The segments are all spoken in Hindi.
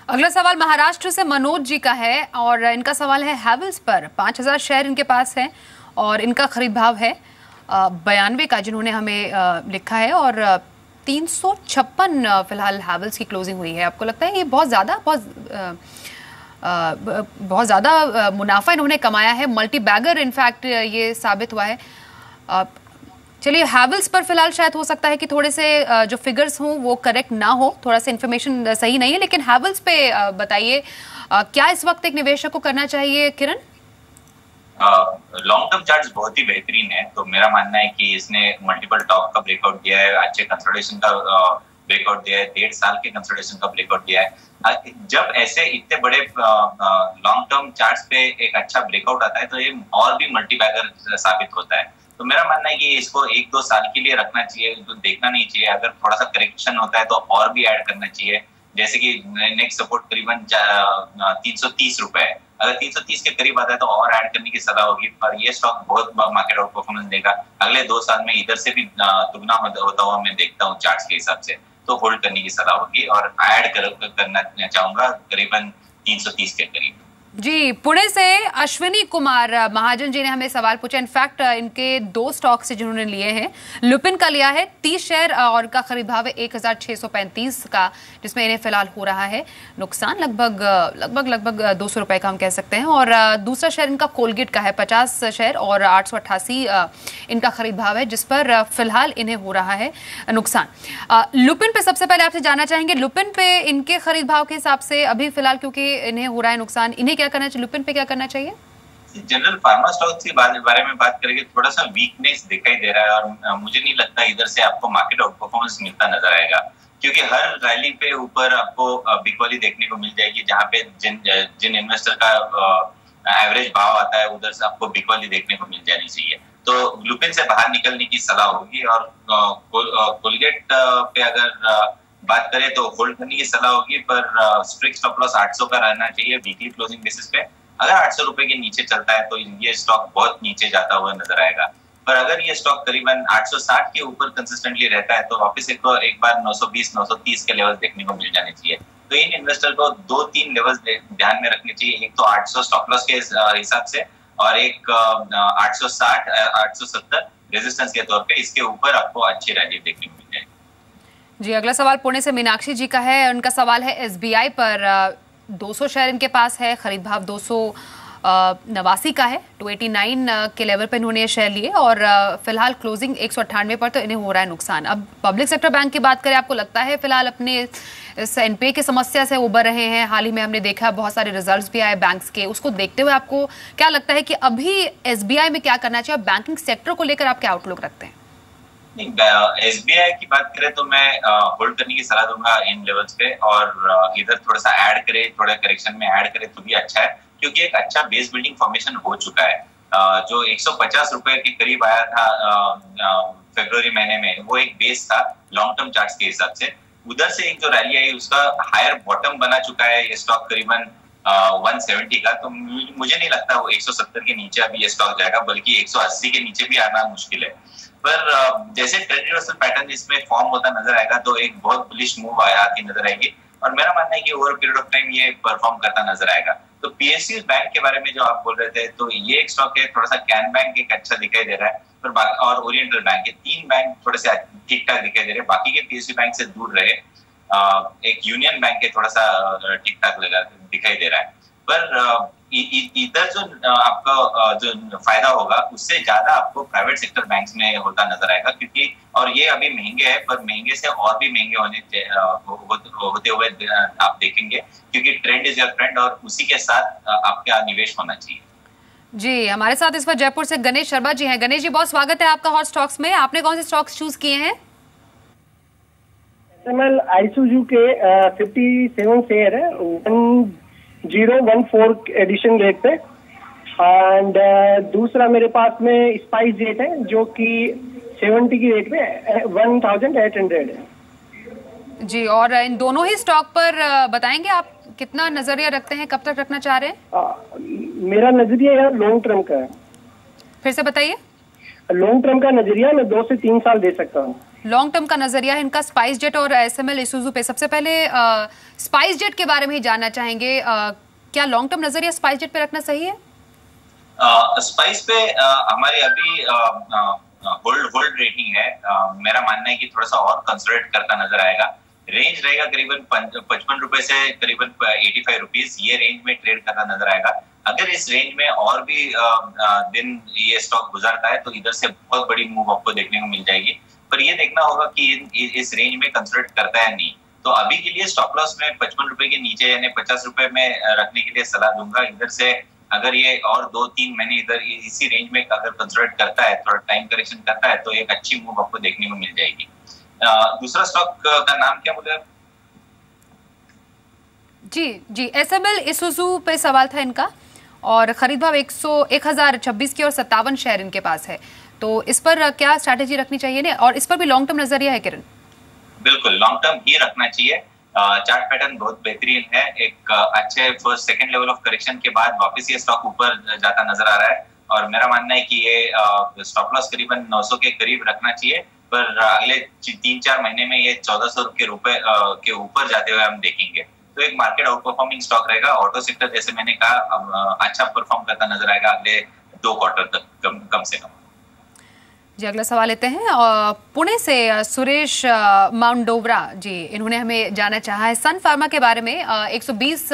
अगला सवाल महाराष्ट्र से मनोज जी का है और इनका सवाल है हैवेल्स पर 5000 शेयर इनके पास है और इनका खरीद भाव है 92 का, जिन्होंने हमें लिखा है, और 356 फिलहाल हैवेल्स की क्लोजिंग हुई है। आपको लगता है ये बहुत ज़्यादा मुनाफा इन्होंने कमाया है? मल्टी बैगर इनफैक्ट ये साबित हुआ है। चलिए, हैवेल्स पर फिलहाल शायद हो सकता है कि थोड़े से जो फिगर्स हों वो करेक्ट ना हो, थोड़ा सा इन्फॉर्मेशन सही नहीं है, लेकिन हैवेल्स पे बताइए क्या इस वक्त एक निवेशक को करना चाहिए? किरण, लॉन्ग टर्म चार्ट्स बहुत ही बेहतरीन है, तो मेरा मानना है कि इसने मल्टीपल टॉप का ब्रेकआउट दिया है, अच्छे कंसोलिडेशन का ब्रेकआउट दिया है, 1.5 साल के कंसोलिडेशन का ब्रेकआउट दिया है। जब ऐसे इतने बड़े लॉन्ग टर्म चार्ट्स पे एक अच्छा ब्रेकआउट आता है तो ये और भी मल्टी बैगर साबित होता है। तो मेरा मानना है कि इसको 1-2 साल के लिए रखना चाहिए, तो देखना नहीं चाहिए। अगर थोड़ा सा करेक्शन होता है तो और भी ऐड करना चाहिए, जैसे कि नेक्स्ट सपोर्ट करीबन 330 रुपए है। अगर 330 के करीब आता है तो और ऐड करने की सलाह होगी, पर ये स्टॉक बहुत मार्केट आउट परफॉर्मेंस देगा। अगले 2 साल में इधर से भी दुगना होता हुआ मैं देखता हूँ चार्ट्स के हिसाब से, तो होल्ड करने की सलाह होगी और ऐड करना चाहूंगा करीबन 330 के करीब। जी, पुणे से अश्विनी कुमार महाजन जी ने हमें सवाल पूछा। इनफैक्ट इनके 2 स्टॉक से जिन्होंने लिए हैं, लुपिन का लिया है 30 शेयर और का खरीद भाव है 1635 का, जिसमें इन्हें फिलहाल हो रहा है नुकसान लगभग 200 रुपए का हम कह सकते हैं। और दूसरा शेयर इनका कोलगेट का है 50 शेयर और 888 इनका खरीद भाव है, जिस पर फिलहाल इन्हें हो रहा है नुकसान। लुपिन पे सबसे पहले आपसे जानना चाहेंगे, लुपिन पे इनके खरीद भाव के हिसाब से अभी फिलहाल क्योंकि इन्हें हो रहा है नुकसान, इन्हें क्या करना चाहिए? लुपिन पे क्या करना चाहिए? जनरल फार्मा स्टॉक्स के बारे में बात करेंगे, थोड़ा सा वीकनेस दिखाई दे रहा है और मुझे नहीं लगता इधर से आपको मार्केट आउट परफॉर्मेंस मिलता नजर आएगा, क्योंकि हर रैली पे ऊपर आपको बिग वैली देखने को मिल जाएगी, जहां पे जिन इन्वेस्टर का एवरेज भाव आता है उधर से आपको बिग वैली देखने को मिल जानी चाहिए। तो लुपिन से बाहर निकलने की सलाह होगी और कोलगेट पे अगर बात करें तो होल्ड करने की सलाह होगी, पर स्ट्रिक्ट स्टॉप लॉस 800 का रहना चाहिए वीकली क्लोजिंग बेसिस पे। अगर 800 रुपए के नीचे चलता है तो ये स्टॉक बहुत नीचे जाता हुआ नजर आएगा, पर अगर ये स्टॉक करीबन 860 के ऊपर कंसिस्टेंटली रहता है तो वापस एक बार 920-930 के लेवल्स देखने को मिल जाने चाहिए। तो इन इन्वेस्टर को 2-3 लेवल्स ध्यान में रखने चाहिए, एक तो 800 स्टॉप लॉस के हिसाब से और एक 860-870 रेजिस्टेंस के तौर पे। इसके ऊपर आपको अच्छी रैली देखने को मिल जाएगी। जी, अगला सवाल पुणे से मीनाक्षी जी का है। उनका सवाल है एसबीआई पर 200 शेयर इनके पास है, खरीद भाव 289 का है, 289 के लेवल पर इन्होंने शेयर लिए और फिलहाल क्लोजिंग 198 पर, तो इन्हें हो रहा है नुकसान। अब पब्लिक सेक्टर बैंक की बात करें, आपको लगता है फिलहाल अपने इस एनपीए की समस्या से उबर रहे हैं? हाल ही में हमने देखा बहुत सारे रिजल्ट्स भी आए बैंक्स के, उसको देखते हुए आपको क्या लगता है कि अभी एसबीआई में क्या करना चाहिए? बैंकिंग सेक्टर को लेकर आप क्या आउटलुक रखते हैं? नहीं, एसबीआई की बात करें तो मैं होल्ड करने की सलाह दूंगा इन लेवल्स पे, और इधर थोड़ा सा ऐड करे, थोड़ा करेक्शन में ऐड करे तो भी अच्छा है, क्योंकि एक अच्छा बेस बिल्डिंग फॉर्मेशन हो चुका है। जो 150 रुपए के करीब आया था फरवरी महीने में, वो एक बेस था लॉन्ग टर्म चार्ट्स के हिसाब से। उधर से एक जो रैली आई उसका हायर बॉटम बना चुका है ये स्टॉक करीबन 170 का, तो मुझे नहीं लगता वो 170 के नीचे अभी ये स्टॉक जाएगा, बल्कि 180 के नीचे भी आना मुश्किल है। पर जैसे ट्रेंड रिवर्सल पैटर्न इसमें फॉर्म होता नजर आएगा तो एक बहुत बुलिश मूव आती नजर आएगी, और मेरा मानना है कि ओवर पीरियड ऑफ टाइम ये परफॉर्म करता नजर आएगा। तो पीएसयू बैंक के बारे में जो आप बोल रहे थे, तो ये एक स्टॉक है, थोड़ा सा कैन बैंक एक अच्छा दिखाई दे रहा है, पर और ओरिएंटल बैंक, ये 3 बैंक थोड़े से ठीक ठाक दिखाई दे रहे हैं, बाकी के पीएसयू बैंक से दूर रहे। एक यूनियन बैंक है थोड़ा सा ठीक ठाक दिखाई दे रहा है, पर इधर जो आपका जो फायदा होगा उससे ज्यादा आपको प्राइवेट सेक्टर बैंक्स में होता नजर आएगा, क्योंकि और ये अभी महंगे हैं, पर महंगे से और भी महंगे होते हुए आप देखेंगे, क्योंकि ट्रेंड इज योर फ्रेंड और उसी के साथ आपका निवेश होना चाहिए। जी, हमारे साथ इस बार जयपुर से गणेश शर्मा जी हैं। गणेश जी, बहुत स्वागत है आपका हॉट स्टॉक्स में। आपने कौन से स्टॉक्स चूज किए हैं? आइसुजू के 57 शेयर है, 1014 एडिशन रेट पे, एंड दूसरा मेरे पास में स्पाइस जेट है जो कि 70 की रेट पे 1800 है। जी, और इन दोनों ही स्टॉक पर बताएंगे आप कितना नजरिया रखते हैं, कब तक रखना चाह रहे हैं? मेरा नजरिया यार लॉन्ग टर्म का है। फिर से बताइए। लॉन्ग टर्म का नजरिया मैं 2 से 3 साल दे सकता हूँ। लॉन्ग टर्म का नजरिया है इनका स्पाइस जेट और एसएमएल इसूजू पे। सबसे पहले स्पाइस जेट के बारे में ही जानना चाहेंगे, क्या लॉन्ग टर्म नजरिया स्पाइस जेट पे रखना सही है? स्पाइस पे हमारी अभी होल्ड रेटिंग है। मेरा मानना है कि थोड़ा सा और कंसोलिडेट करता नजर आएगा। रेंज रहेगा करीबन 55 रुपए से करीबन 85 रुपीज, ये रेंज में ट्रेड करना नजर आएगा। अगर इस रेंज में और भी दिन ये स्टॉक गुजारता है तो इधर से बहुत बड़ी मूव आपको देखने को मिल जाएगी, पर ये देखना होगा कि इस रेंज में कंसोलिडेट करता है नहीं। तो अभी के लिए स्टॉप लॉस में 55 रुपए के नीचे यानी 50 रुपए में रखने के लिए सलाह दूंगा। इधर से अगर ये और 2-3 महीने इधर इसी रेंज में अगर कंसोलिडेट करता है, थोड़ा टाइम करेक्शन करता है, तो एक अच्छी मूव आपको देखने को मिल जाएगी। दूसरा स्टॉक का नाम क्या बोले? जी एसएमएल इसूजू पे सवाल था इनका, और खरीद भाव 1026 की और 57 शेयर इनके पास है, तो इस पर क्या स्ट्रैटेजी रखनी चाहिए ने? और इस पर भी लॉन्ग टर्म नजरिया है किरण? बिल्कुल लॉन्ग टर्म ही रखना चाहिए। चार्ट पैटर्न बहुत बेहतरीन है। एक अच्छे first second level of correction के बाद वापस ये स्टॉक ऊपर जाता नजर आ रहा है, और मेरा मानना है कि ये स्टॉप लॉस करीबन 900 के करीब रखना चाहिए, पर अगले 3-4 महीने में ये 1400 रुपए के ऊपर जाते हुए हम देखेंगे। तो एक मार्केट आउट परफॉर्मिंग स्टॉक रहेगा। ऑटो सेक्टर जैसे मैंने कहा अच्छा परफॉर्म करता नजर आएगा अगले 2 क्वार्टर तक कम से कम। जी अगला सवाल लेते हैं पुणे से सुरेश माउंडोवरा जी, इन्होंने हमें जानना चाहा है सन फार्मा के बारे में। 120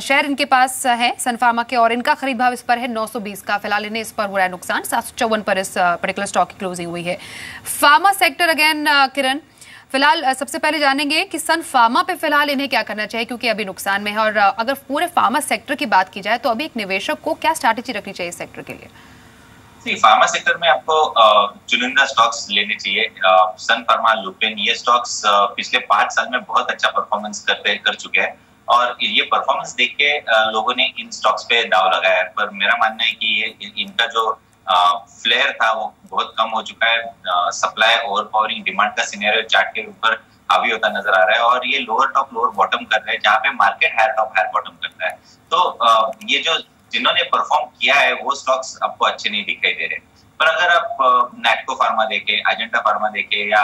शेयर इनके पास है सन फार्मा के, और इनका खरीद भाव इस पर है 920 का। फिलहाल इन्हें इस पर हो रहा है नुकसान, 754 पर इस पर्टिकुलर स्टॉक की क्लोजिंग हुई है। फार्मा सेक्टर अगेन किरण, फिलहाल सबसे पहले जानेंगे कि सन फार्मा पे फिलहाल इन्हें क्या करना चाहिए, क्योंकि अभी नुकसान में है। और अगर पूरे फार्मा सेक्टर की बात की जाए तो अभी एक निवेशक को क्या स्ट्रैटेजी रखनी चाहिए इस सेक्टर के लिए? फार्मा सेक्टर में आपको चुनिंदा स्टॉक्स लेने चाहिए। सन फार्मा, लुपिन, ये स्टॉक्स पिछले 5 साल में बहुत अच्छा परफॉर्मेंस कर चुके हैं, और ये परफॉर्मेंस देख के लोगों ने इन स्टॉक्स पे दाव लगाया है। पर मेरा मानना है कि ये इनका जो फ्लेयर था वो बहुत कम हो चुका है। सप्लाई ओवर पावरिंग डिमांड का सिनेरियो चार्ट के ऊपर हावी होता नजर आ रहा है, और ये लोअर टॉप लोअर बॉटम कर रहा है, जहाँ पे market higher top higher bottom करता है। तो ये जो जिन्होंने परफॉर्म किया है वो स्टॉक्स आपको अच्छे नहीं दिखाई दे रहे। पर अगर आप नैटको फार्मा देखे, अजंता फार्मा देखे या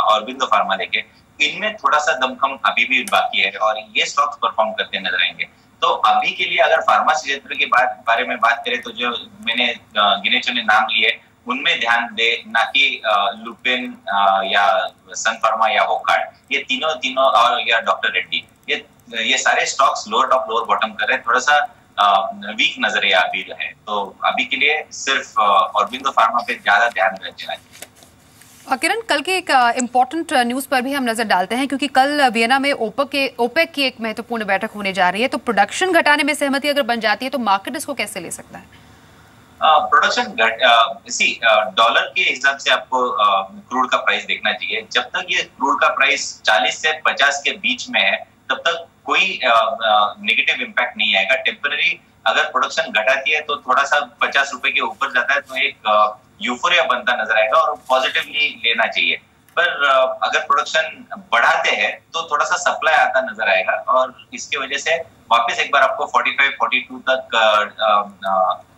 ऑरबिंदो फार्मा देखे, इनमें थोड़ा सा दमखम अभी भी बाकी है, और ये स्टॉक्स परफॉर्म करते नजर आएंगे। तो अभी के लिए अगर फार्मा क्षेत्र के बारे में बात करें तो जो मैंने गिने चुने नाम लिए उनमें ध्यान दे, ना कि लुपिन या सन फार्मा या वोकार्ड, ये तीनों और या डॉक्टर रेड्डी, ये सारे stocks lower top lower bottom कर रहे हैं, थोड़ा सा वीक नजरिया अभी है। तो अभी के लिए सिर्फ ऑरबिंदो फार्मा पे ज्यादा ध्यान देना चाहिए। किरण, कल के एक इम्पोर्टेंट न्यूज पर भी हम नजर डालते हैं, क्योंकि कल वियना में ओपेक की एक महत्वपूर्ण बैठक होने जा रही है। तो प्रोडक्शन घटाने में सहमति अगर बन जाती है तो मार्केट इसको कैसे ले सकता है? प्रोडक्शन डॉलर के हिसाब से आपको क्रूड का प्राइस देखना चाहिए। जब तक ये क्रूड का प्राइस 40 से 50 के बीच में है तब तक कोई नेगेटिव इम्पैक्ट नहीं आएगा। टेम्पररी अगर प्रोडक्शन घटाती है तो थोड़ा सा 50 रुपए के ऊपर जाता है तो एक यूफोरिया बनता नजर आएगा और पॉजिटिवली लेना चाहिए। पर अगर प्रोडक्शन बढ़ाते हैं तो थोड़ा सा सप्लाई आता नजर आएगा, और इसकी वजह से वापस एक बार आपको 45-42 तक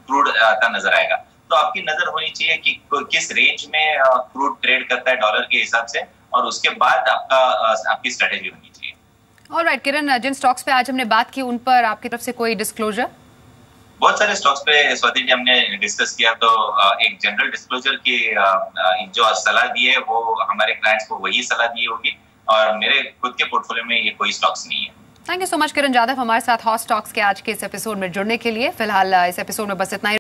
क्रूड आता नजर आएगा। तो आपकी नजर होनी चाहिए कि किस रेंज में क्रूड ट्रेड करता है डॉलर के हिसाब से, और उसके बाद आपकी स्ट्रेटेजी होनी चाहिए। ऑलराइट किरण, जिन स्टॉक्स पे आज हमने बात की उन पर आपकी तरफ से कोई डिस्क्लोजर? बहुत सारे स्टॉक्स पे स्वाति जी हमने डिस्कस किया, तो एक जनरल डिस्क्लोजर की जो सलाह दी है वो हमारे क्लाइंट्स को वही सलाह दी होगी, और मेरे खुद के पोर्टफोलियो में ये कोई स्टॉक्स नहीं है। Thank you so much Kiran Jadhav हमारे साथ हॉट स्टॉक्स के आज के इस एपिसोड में जुड़ने के लिए। फिलहाल इस एपिसोड में बस इतना ही।